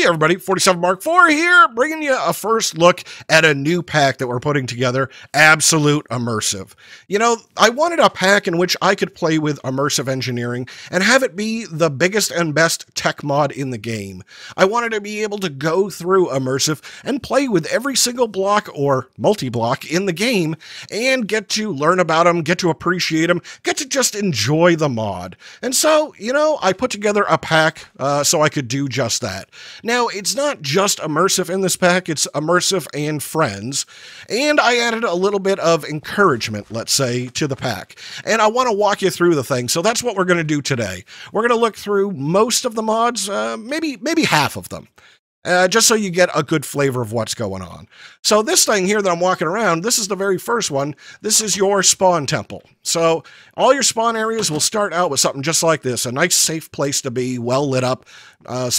Hey everybody, 47 Mark IV here, bringing you a first look at a new pack that we're putting together, Absolute Immersive. You know, I wanted a pack in which I could play with Immersive Engineering and have it be the biggest and best tech mod in the game. I wanted to be able to go through Immersive and play with every single block or multi-block in the game and get to learn about them, get to appreciate them, get to just enjoy the mod. And so, you know, I put together a pack so I could do just that. Now, it's not just Immersive in this pack, it's Immersive and Friends, and I added a little bit of encouragement, let's say, to the pack. And I want to walk you through the thing, so that's what we're going to do today. We're going to look through most of the mods, maybe half of them. Just so you get a good flavor of what's going on. So this thing here that I'm walking around, this is the very first one. This is your spawn temple. So all your spawn areas will start out with something just like this, a nice safe place to be, well lit up,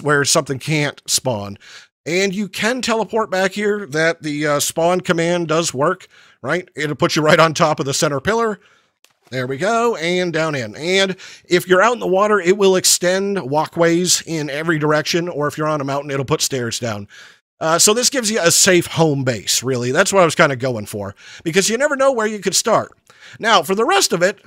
where something can't spawn. And you can teleport back here. That the spawn command does work, right? It'll put you right on top of the center pillar. There we go, and down in. And if you're out in the water, it will extend walkways in every direction, or if you're on a mountain, it'll put stairs down. So this gives you a safe home base, really. That's what I was kind of going for, because you never know where you could start. Now, for the rest of it,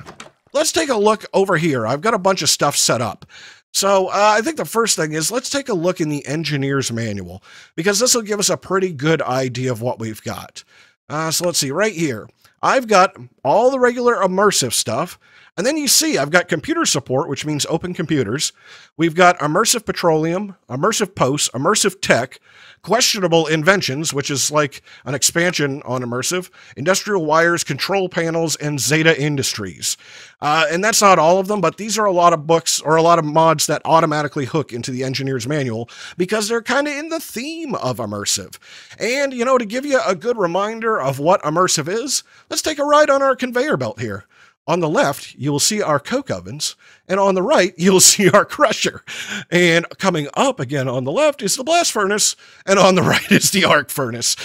let's take a look over here. I've got a bunch of stuff set up. So I think the first thing is let's take a look in the engineer's manual, because this will give us a pretty good idea of what we've got. So let's see, right here. I've got all the regular immersive stuff, and then you see I've got computer support, which means open computers. We've got immersive petroleum, immersive posts, immersive tech, questionable inventions, which is like an expansion on immersive, industrial wires, control panels, and Zeta Industries. And that's not all of them, but these are a lot of books or a lot of mods that automatically hook into the engineer's manual because they're kind of in the theme of immersive. And, you know, to give you a good reminder of what immersive is, let's take a ride on our conveyor belt here. On the left, you will see our coke ovens, and on the right, you'll see our crusher. And coming up again on the left is the blast furnace, and on the right is the arc furnace.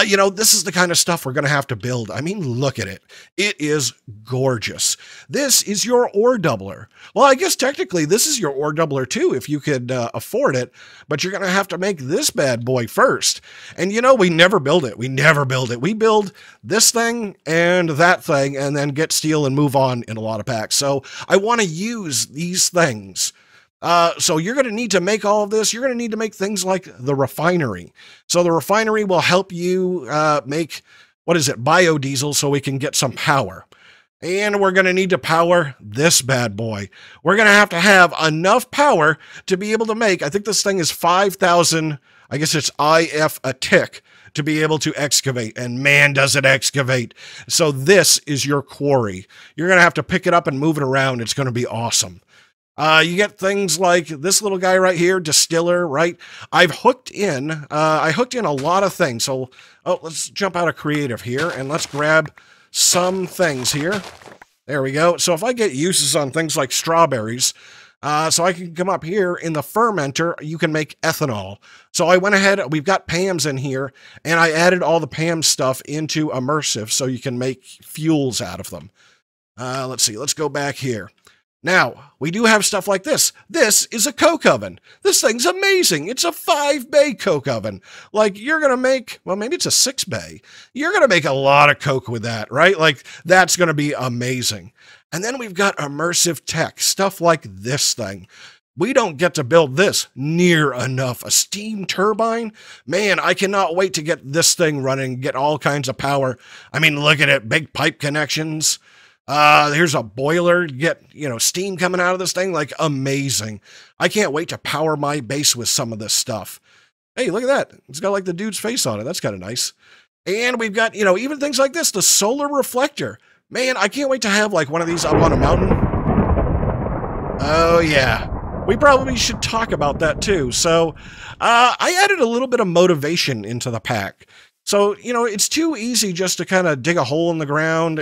You know, this is the kind of stuff we're going to have to build. I mean, look at it. It is gorgeous. This is your ore doubler. Well, I guess technically this is your ore doubler too, if you could afford it, but you're going to have to make this bad boy first. And you know, we never build it. We never build it. We build this thing and that thing, and then get steel and move on in a lot of packs. So I want to use these things. So you're going to need to make all of this. You're going to need to make things like the refinery. So the refinery will help you make, what is it, biodiesel, so we can get some power. And we're going to need to power this bad boy. We're going to have enough power to be able to make, I think this thing is 5,000, I guess it's IF a tick, to be able to excavate, and man, does it excavate. So this is your quarry. You're going to have to pick it up and move it around. It's going to be awesome. You get things like this little guy right here, distiller, right? I hooked in a lot of things. So, let's jump out of creative here and let's grab some things here. There we go. So if I get uses on things like strawberries, so I can come up here in the fermenter, you can make ethanol. So I went ahead, we've got PAMs in here, and I added all the PAM stuff into Immersive so you can make fuels out of them. Let's see, let's go back here. Now, we do have stuff like this. This is a coke oven. This thing's amazing. It's a 5-bay coke oven. Like, you're going to make, well, maybe it's a 6-bay. You're going to make a lot of coke with that, right? Like, that's going to be amazing. And then we've got immersive tech, stuff like this thing. We don't get to build this near enough. A steam turbine? Man, I cannot wait to get this thing running, get all kinds of power. I mean, look at it, big pipe connections. Here's a boiler, get, you know, steam coming out of this thing, like amazing. I can't wait to power my base with some of this stuff. Hey, look at that. It's got like the dude's face on it. That's kind of nice. And we've got, you know, even things like this, the solar reflector. Man, I can't wait to have like one of these up on a mountain. Oh yeah. We probably should talk about that too. So, I added a little bit of motivation into the pack. So, you know, it's too easy just to kind of dig a hole in the ground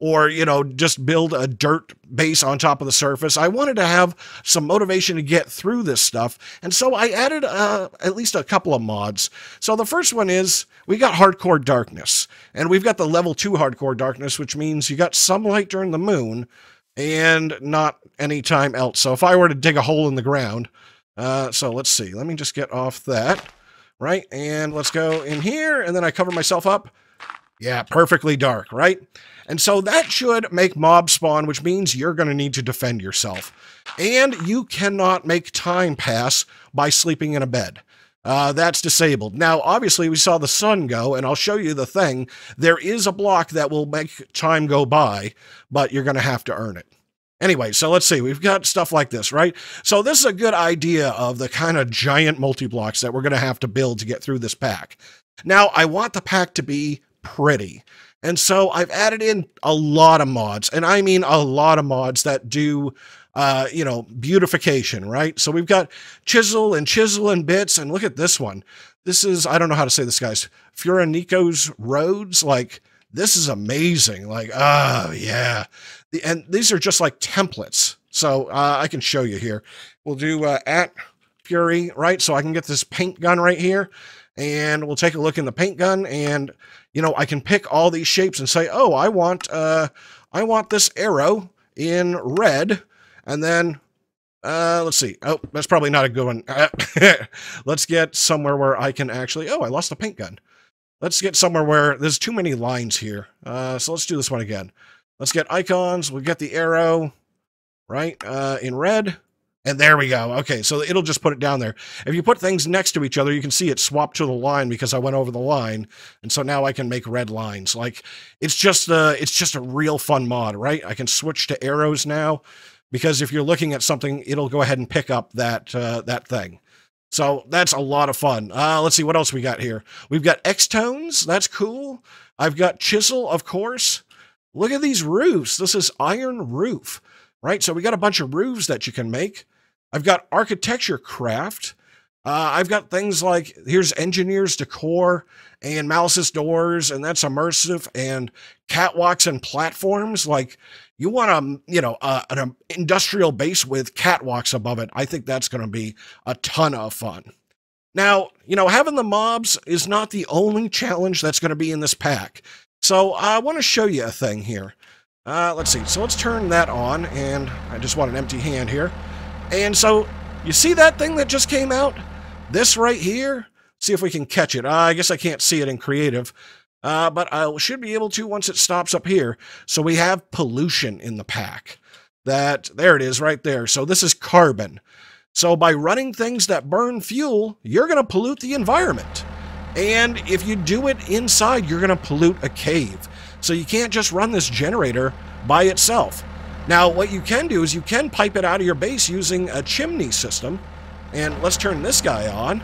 or, you know, just build a dirt base on top of the surface. I wanted to have some motivation to get through this stuff. And so I added at least a couple of mods. So the first one is we got hardcore darkness, and we've got the level 2 hardcore darkness, which means you got some light during the moon and not any time else. So if I were to dig a hole in the ground, So let's see. Let me just get off that, right? And let's go in here, and then I cover myself up. Yeah, perfectly dark, right? And so that should make mob spawn, which means you're going to need to defend yourself. And you cannot make time pass by sleeping in a bed. That's disabled. Now, obviously, we saw the sun go, and I'll show you the thing. There is a block that will make time go by, but you're going to have to earn it. Anyway, so let's see. We've got stuff like this, right? So this is a good idea of the kind of giant multi-blocks that we're going to have to build to get through this pack. Now, I want the pack to be pretty. And so I've added in a lot of mods, and I mean a lot of mods that do, you know, beautification, right? So we've got chisel and bits, and look at this one. This is, I don't know how to say this, guys. Furanico's Roads. Like, this is amazing. Like, oh, yeah. And these are just like templates. So I can show you here. We'll do at Fury, right? So I can get this paint gun right here, and we'll take a look in the paint gun, and you know, I can pick all these shapes and say, oh, I want this arrow in red, and then let's see. Oh, that's probably not a good one. Let's get somewhere where I can actually. Oh, I lost the paint gun. Let's get somewhere where there's too many lines here. So let's do this one again. Let's get icons. We'll get the arrow right in red. And there we go. Okay, so it'll just put it down there. If you put things next to each other, you can see it swap to the line because I went over the line. And so now I can make red lines. Like, it's just a real fun mod, right? I can switch to arrows now because if you're looking at something, it'll go ahead and pick up that thing. So that's a lot of fun. Let's see what else we got here. We've got X-tones. That's cool. I've got chisel, of course. Look at these roofs. This is iron roof, right? So we got a bunch of roofs that you can make. I've got architecture craft. I've got things like, here's engineers decor and Malice's doors, and that's immersive, and catwalks and platforms. Like, you want an industrial base with catwalks above it. I think that's going to be a ton of fun. Now, you know, having the mobs is not the only challenge that's going to be in this pack. So I want to show you a thing here. Let's see. So let's turn that on, and I just want an empty hand here. And so, you see that thing that just came out? This right here? See if we can catch it. I guess I can't see it in creative, but I should be able to once it stops up here. So we have pollution in the pack. There it is right there. So this is carbon. So by running things that burn fuel, you're going to pollute the environment. And if you do it inside, you're going to pollute a cave. So you can't just run this generator by itself. Now, what you can do is you can pipe it out of your base using a chimney system. And let's turn this guy on,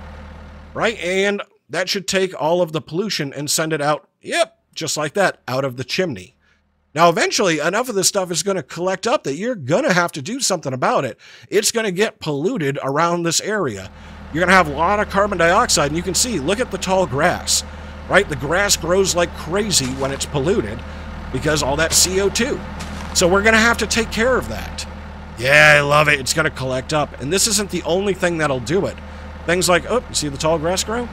right? And that should take all of the pollution and send it out, yep, just like that, out of the chimney. Now, eventually, enough of this stuff is going to collect up that you're going to have to do something about it. It's going to get polluted around this area. You're going to have a lot of carbon dioxide, and you can see, look at the tall grass, right? The grass grows like crazy when it's polluted because all that CO2. So we're going to have to take care of that. Yeah, I love it. It's going to collect up. And this isn't the only thing that'll do it. Things like, oh, you see the tall grass grow?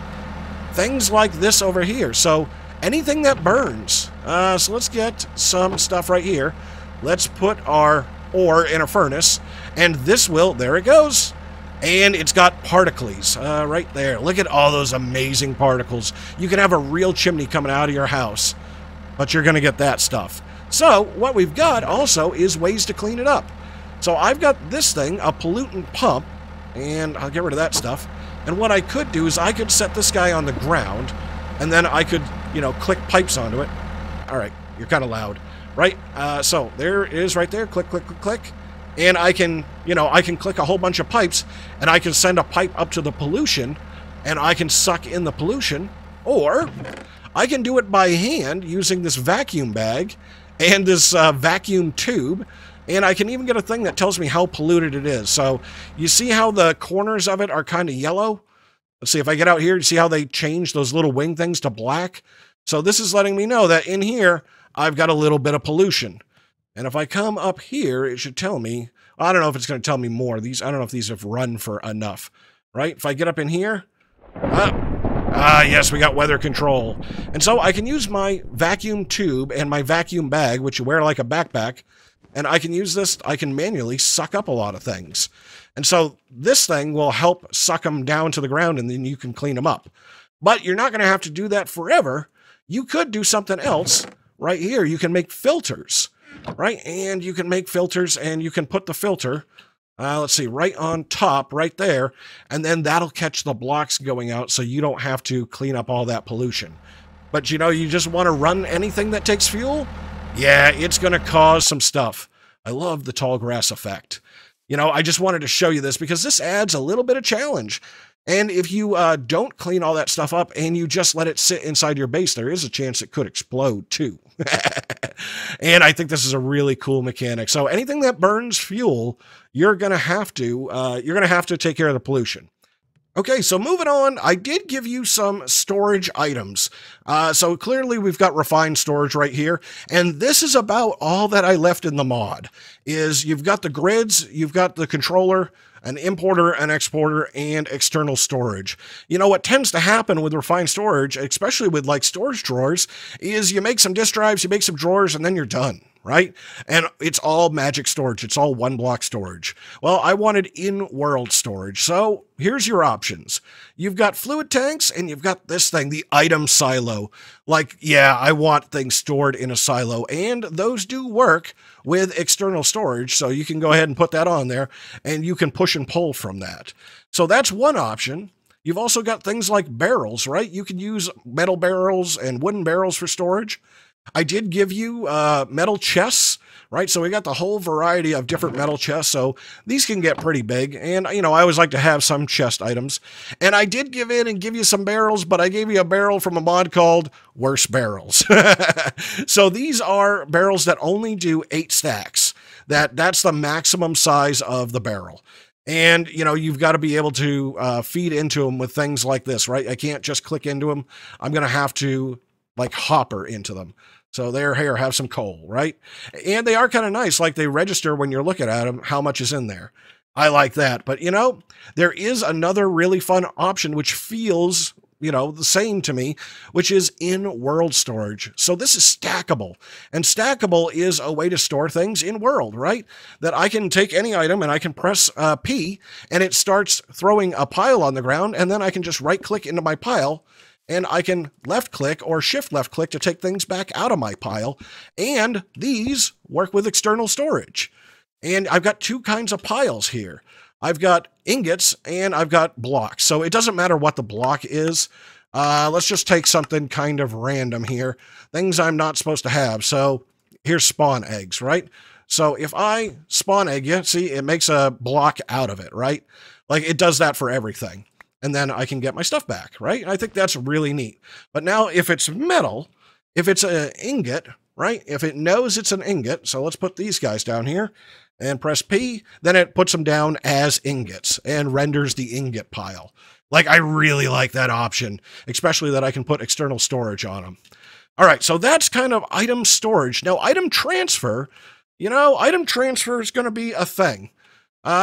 Things like this over here. So anything that burns. So let's get some stuff right here. Let's put our ore in a furnace. And this will, there it goes. And it's got particles right there. Look at all those amazing particles. You can have a real chimney coming out of your house. But you're going to get that stuff. So what we've got also is ways to clean it up. So I've got this thing, a pollutant pump, and I'll get rid of that stuff. And what I could do is I could set this guy on the ground, and then I could, you know, click pipes onto it. All right, you're kind of loud, right? So there it is right there. Click, click, click, click. And I can, you know, I can click a whole bunch of pipes, and I can send a pipe up to the pollution, and I can suck in the pollution, or I can do it by hand using this vacuum bag and this vacuum tube, and I can even get a thing that tells me how polluted it is. So you see how the corners of it are kind of yellow? Let's see if I get out here, you see how they change those little wing things to black? So this is letting me know that in here, I've got a little bit of pollution. And if I come up here, it should tell me, I don't know if it's going to tell me more. I don't know if these have run for enough, right? If I get up in here, yes, we got weather control. And so I can use my vacuum tube and my vacuum bag, which you wear like a backpack, and I can use this, I can manually suck up a lot of things. And so this thing will help suck them down to the ground, and then you can clean them up. But you're not going to have to do that forever. You could do something else right here. You can make filters, right? And you can make filters, and you can put the filter, let's see, right on top, right there, and then that'll catch the blocks going out so you don't have to clean up all that pollution. But you know, you just want to run anything that takes fuel? Yeah, it's going to cause some stuff. I love the tall grass effect. You know, I just wanted to show you this because this adds a little bit of challenge. And if you don't clean all that stuff up and you just let it sit inside your base, there is a chance it could explode too. And I think this is a really cool mechanic. So anything that burns fuel, you're going to have to take care of the pollution. Okay, so moving on, I did give you some storage items. So clearly we've got refined storage right here, and this is about all that I left in the mod. Is you've got the grids, you've got the controller, an importer, an exporter, and external storage. You know, what tends to happen with refined storage, especially with like storage drawers, is you make some disk drives, you make some drawers, and then you're done. Right? And it's all magic storage. It's all one block storage. Well, I wanted in-world storage. So here's your options. You've got fluid tanks and you've got this thing, the item silo. Like, yeah, I want things stored in a silo, and those do work with external storage. So you can go ahead and put that on there and you can push and pull from that. So that's one option. You've also got things like barrels, right? You can use metal barrels and wooden barrels for storage. I did give you metal chests, right? So we got the whole variety of different metal chests. So these can get pretty big. And, you know, I always like to have some chest items. And I did give in and give you some barrels, but I gave you a barrel from a mod called Worse Barrels. So these are barrels that only do 8 stacks. That's the maximum size of the barrel. And, you know, you've got to be able to feed into them with things like this, right? I can't just click into them. I'm going to have to like hopper into them. So there, here, have some coal, right? And they are kind of nice. Like they register when you're looking at them, how much is in there. I like that. But, you know, there is another really fun option, which feels, you know, the same to me, which is in-world storage. So this is stackable. And stackable is a way to store things in world, right? That I can take any item and I can press P and it starts throwing a pile on the ground, and then I can just right-click into my pile, and I can left click or shift left click to take things back out of my pile. And these work with external storage. And I've got 2 kinds of piles here. I've got ingots and I've got blocks. So it doesn't matter what the block is. Let's just take something kind of random here. Things I'm not supposed to have. So here's spawn eggs, right? So if I spawn egg you, see, it makes a block out of it, right? Like it does that for everything. And then I can get my stuff back, right? I think that's really neat. But now if it's metal, if it's an ingot, right? If it knows it's an ingot, so let's put these guys down here and press P, then it puts them down as ingots and renders the ingot pile. Like I really like that option, especially that I can put external storage on them. All right, so that's kind of item storage. Now item transfer, you know, item transfer is going to be a thing.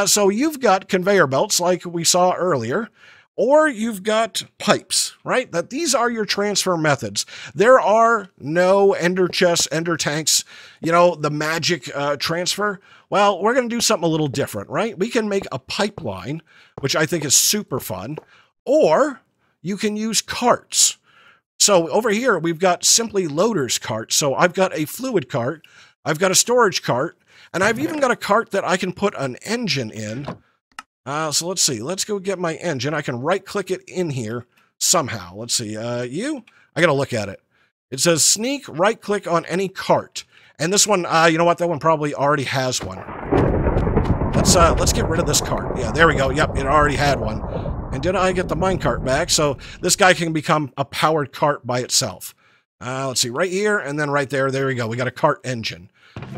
So you've got conveyor belts like we saw earlier, or you've got pipes, right? That these are your transfer methods. There are no ender chests, ender tanks, you know, the magic transfer. Well, we're going to do something a little different, right? We can make a pipeline, which I think is super fun, or you can use carts. So over here, we've got simply loaders carts. So I've got a fluid cart, I've got a storage cart, and I've even got a cart that I can put an engine in. So let's see. Let's go get my engine. I can right-click it in here somehow. Let's see. I got to look at it. It says sneak, right-click on any cart. And this one, you know what? That one probably already has one. Let's get rid of this cart. Yeah, there we go. Yep, it already had one. And did I get the minecart back? So this guy can become a powered cart by itself. Let's see. Right here and then right there. There we go. We got a cart engine.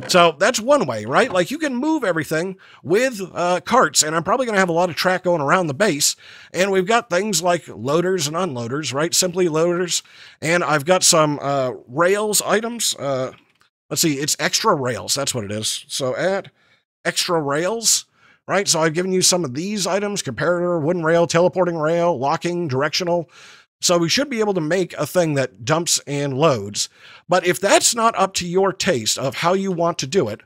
So that's one way, right? Like you can move everything with carts, and I'm probably going to have a lot of track going around the base. And we've got things like loaders and unloaders, right? Simply loaders. And I've got some rails items. Let's see, it's extra rails. That's what it is. So add extra rails, right? So I've given you some of these items: comparator, wooden rail, teleporting rail, locking, directional. So we should be able to make a thing that dumps and loads. But if that's not up to your taste of how you want to do it,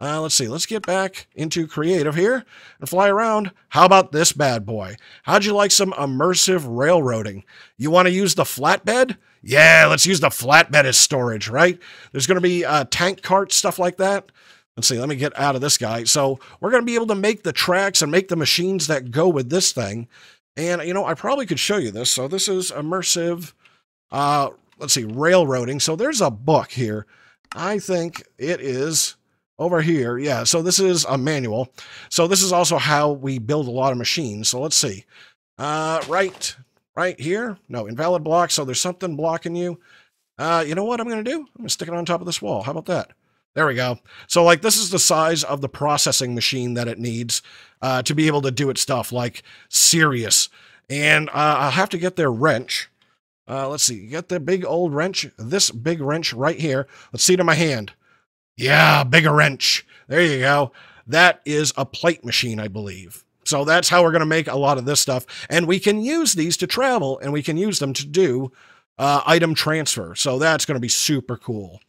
Let's see. Let's get back into creative here and fly around. How about this bad boy? How'd you like some immersive railroading? You want to use the flatbed? Yeah, let's use the flatbed as storage, right? There's going to be tank carts, stuff like that. Let's see. Let me get out of this guy. So we're going to be able to make the tracks and make the machines that go with this thing. And, you know, I probably could show you this. So this is immersive, let's see, railroading. So there's a book here. I think it is over here. Yeah, so this is a manual. So this is also how we build a lot of machines. So let's see. Right here. No, invalid block. So there's something blocking you. You know what I'm going to do? I'm going to stick it on top of this wall. How about that? There we go. So like this is the size of the processing machine that it needs to be able to do its stuff, like serious. And I'll have to get their wrench. Let's see. Get the big old wrench. This big wrench right here. Let's see it in my hand. Yeah, bigger wrench. There you go. That is a plate machine, I believe. So that's how we're going to make a lot of this stuff. And we can use these to travel, and we can use them to do item transfer. So that's going to be super cool.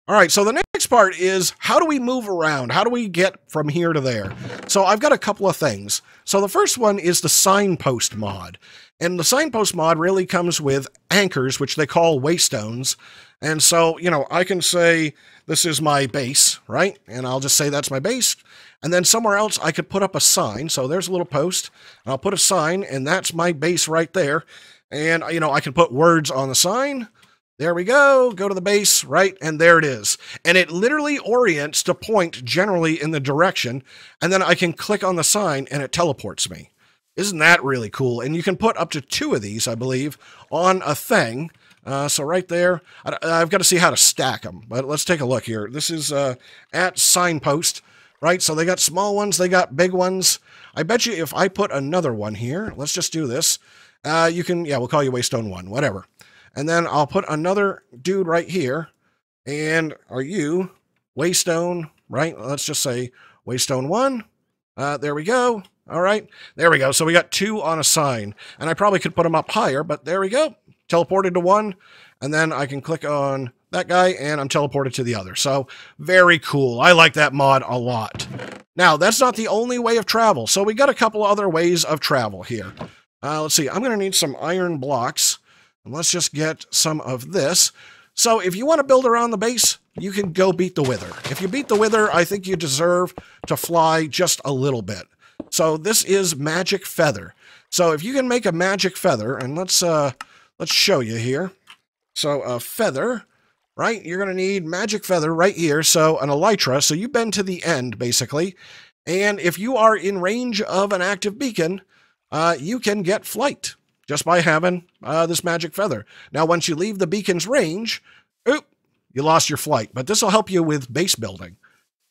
All right, so the next part is how do we move around? How do we get from here to there? So I've got a couple of things. So the first one is the signpost mod. And the signpost mod really comes with anchors, which they call waystones. And so, you know, I can say this is my base, right? And I'll just say that's my base. And then somewhere else I could put up a sign. So there's a little post. I'll put a sign, and that's my base right there. And, you know, I can put words on the sign. There we go. Go to the base, right? And there it is. And it literally orients to point generally in the direction. And then I can click on the sign, and it teleports me. Isn't that really cool? And you can put up to 2 of these, I believe, on a thing. So right there, I've got to see how to stack them. But let's take a look here. This is at signpost, right? So they got small ones, they got big ones. I bet you if I put another one here, let's just do this. You can, yeah, we'll call you Waystone 1, whatever. And then I'll put another dude right here. And are you Waystone, right? Let's just say Waystone 1. There we go. All right, there we go. So we got 2 on a sign, and I probably could put them up higher, but there we go. Teleported to one, and then I can click on that guy, and I'm teleported to the other. So very cool. I like that mod a lot. Now, that's not the only way of travel. So we got a couple other ways of travel here. Let's see. I'm going to need some iron blocks, and let's just get some of this. So if you want to build around the base, you can go beat the Wither. If you beat the Wither, I think you deserve to fly just a little bit. So this is magic feather. So if you can make a magic feather, and let's show you here. So a feather, right? You're going to need magic feather right here. So an elytra. So you bend to the end, basically. And if you are in range of an active beacon, you can get flight just by having this magic feather. Now, once you leave the beacon's range, oop, you lost your flight. But this will help you with base building.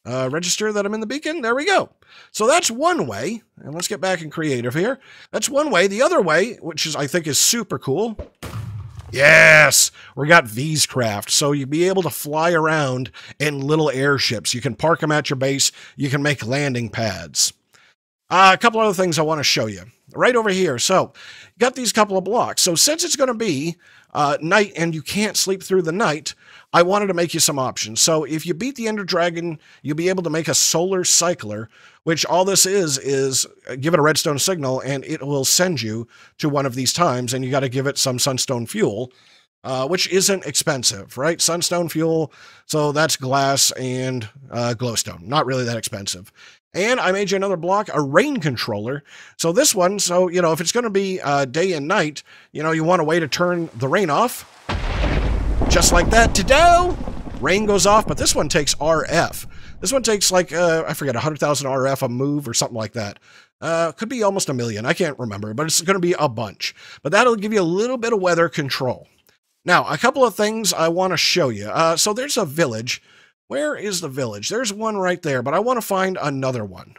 Register that I'm in the beacon. There we go. So that's one way. And let's get back in creative here. That's one way. The other way, which is I think is super cool. Yes, we got Vscraft. So you'll be able to fly around in little airships. You can park them at your base. You can make landing pads. A couple other things I want to show you. Right over here. So you got these couple of blocks. So since it's going to be night and you can't sleep through the night, I wanted to make you some options. So if you beat the Ender Dragon, you'll be able to make a solar cycler, which all this is give it a redstone signal, and it will send you to one of these times, and you got to give it some sunstone fuel, which isn't expensive, right? Sunstone fuel, so that's glass and glowstone. Not really that expensive. And I made you another block, a rain controller. So this one, so, you know, if it's going to be day and night, you know, you want a way to turn the rain off. Just like that. Ta-da! Rain goes off, but this one takes RF. This one takes like, I forget, 100,000 RF a move or something like that. Could be almost 1 million. I can't remember, but it's going to be a bunch. But that'll give you a little bit of weather control. Now, a couple of things I want to show you. So there's a village. Where is the village? There's one right there, but I want to find another one.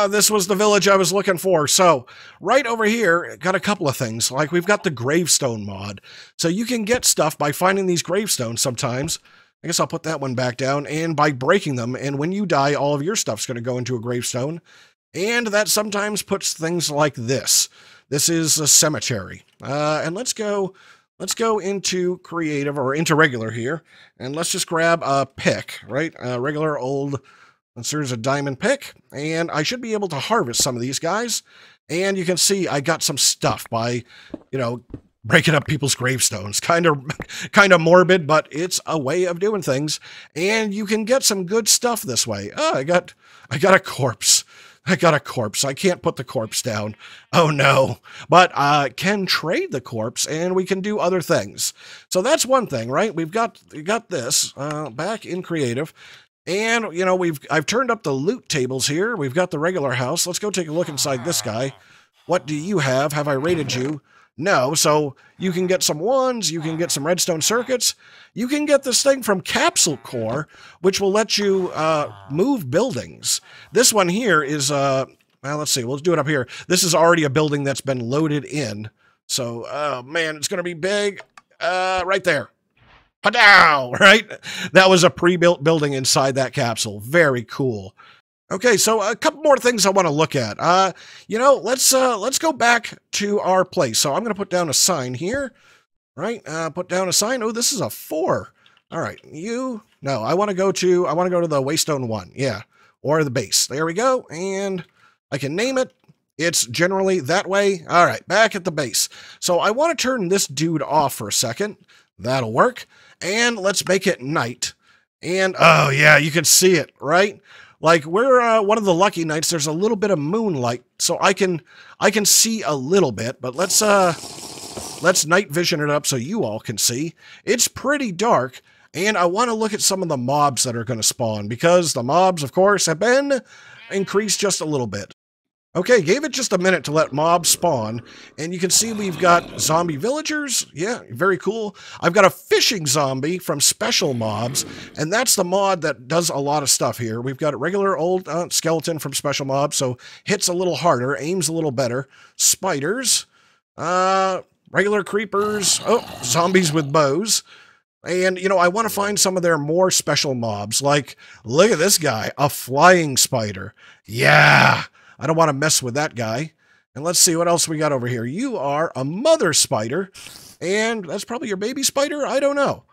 This was the village I was looking for. So right over here, got a couple of things. Like we've got the gravestone mod. So you can get stuff by finding these gravestones sometimes. I guess I'll put that one back down. And by breaking them. And when you die, all of your stuff's going to go into a gravestone. And that sometimes puts things like this. This is a cemetery. And let's go into creative or into regular here. And let's just grab a pick, right? A regular old There's a diamond pick, and I should be able to harvest some of these guys. And you can see I got some stuff by, breaking up people's gravestones. Kind of morbid, but it's a way of doing things. And you can get some good stuff this way. Oh, I got a corpse. I got a corpse. I can't put the corpse down. Oh no. But I can trade the corpse and we can do other things. So that's one thing, right? We got this back in creative. And, I've turned up the loot tables here. We've got the regular house. Let's go take a look inside this guy. What do you have? Have I rated you? No. So you can get some wands. You can get some redstone circuits. You can get this thing from Capsule Core, which will let you move buildings. This one here is, well, let's see. We'll do it up here. This is already a building that's been loaded in. So, oh, man, it's going to be big. Right there. Padow, right? That was a pre-built building inside that capsule. Very cool. Okay, so a couple more things I want to look at. Let's go back to our place. So I'm going to put down a sign here, right? Put down a sign. Oh, this is a 4. All right, no, I want to go to the Waystone 1. Yeah, or the base. There we go, and I can name it. It's generally that way. All right, back at the base. So I want to turn this dude off for a second. That'll work. And let's make it night. And, oh yeah, you can see it, right? Like, we're one of the lucky nights. There's a little bit of moonlight, so I can see a little bit. But let's night vision it up so you all can see. It's pretty dark, and I want to look at some of the mobs that are going to spawn, because the mobs, of course, have been increased just a little bit. Okay, gave it just a minute to let mobs spawn, and you can see we've got zombie villagers. Yeah, very cool. I've got a fishing zombie from Special Mobs, and that's the mod that does a lot of stuff here. We've got a regular old skeleton from Special Mobs, so hits a little harder, aims a little better. Spiders, regular creepers, zombies with bows. And, I want to find some of their more special mobs, like, look at this guy, a flying spider. Yeah! I don't want to mess with that guy. And let's see what else we got over here. You are a mother spider, and that's probably your baby spider? I don't know.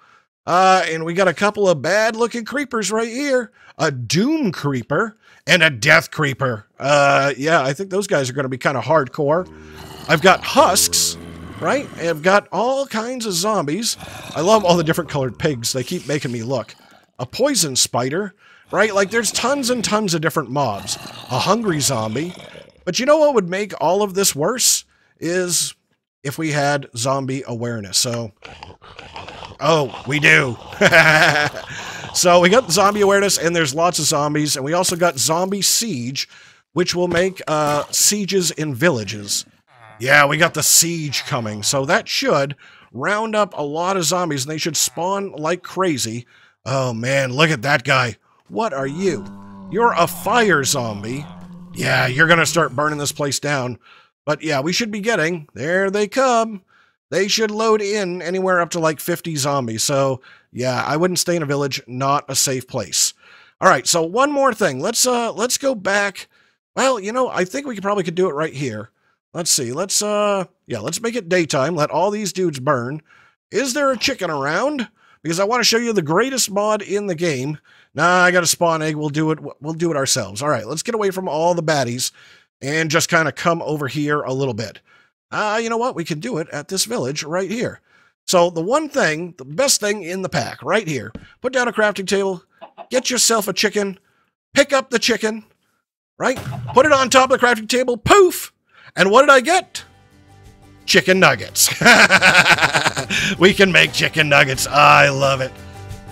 And we got a couple of bad-looking creepers right here. A doom creeper and a death creeper. Yeah, I think those guys are going to be kind of hardcore. I've got husks, right? I've got all kinds of zombies. I love all the different colored pigs. They keep making me look. A poison spider. Right? Like, there's tons and tons of different mobs. A hungry zombie. But you know what would make all of this worse? Is if we had zombie awareness. So, oh, we do. So we got zombie awareness, and there's lots of zombies. And we also got zombie siege, which will make sieges in villages. Yeah, we got the siege coming. So that should round up a lot of zombies, and they should spawn like crazy. Oh, man, look at that guy. What are you? You're a fire zombie. Yeah, you're going to start burning this place down. But yeah, we should be getting, there they come. They should load in anywhere up to like 50 zombies. So yeah, I wouldn't stay in a village, not a safe place. All right, so one more thing. Let's go back. Well, I think we probably could do it right here. Let's see. Let's make it daytime. Let all these dudes burn. Is there a chicken around? Because I want to show you the greatest mod in the game. Nah, I got a spawn egg. We'll do it ourselves. All right, let's get away from all the baddies and just kind of come over here a little bit. You know what? We can do it at this village right here. So the best thing in the pack right here, put down a crafting table, get yourself a chicken, pick up the chicken, right? Put it on top of the crafting table, poof! And what did I get? Chicken nuggets. We can make chicken nuggets. I love it.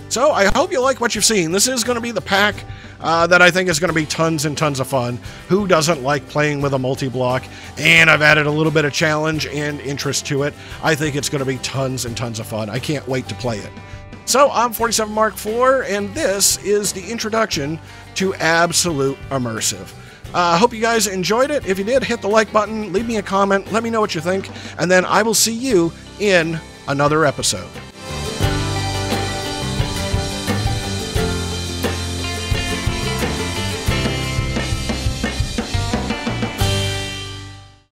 So I hope you like what you've seen. This is going to be the pack that I think is going to be tons and tons of fun. Who doesn't like playing with a multi-block? And I've added a little bit of challenge and interest to it. I think it's going to be tons and tons of fun. I can't wait to play it. So I'm 47 Mark IV, and this is the introduction to Absolute Immersive. I hope you guys enjoyed it. If you did, hit the like button, leave me a comment, let me know what you think, and then I will see you in another episode.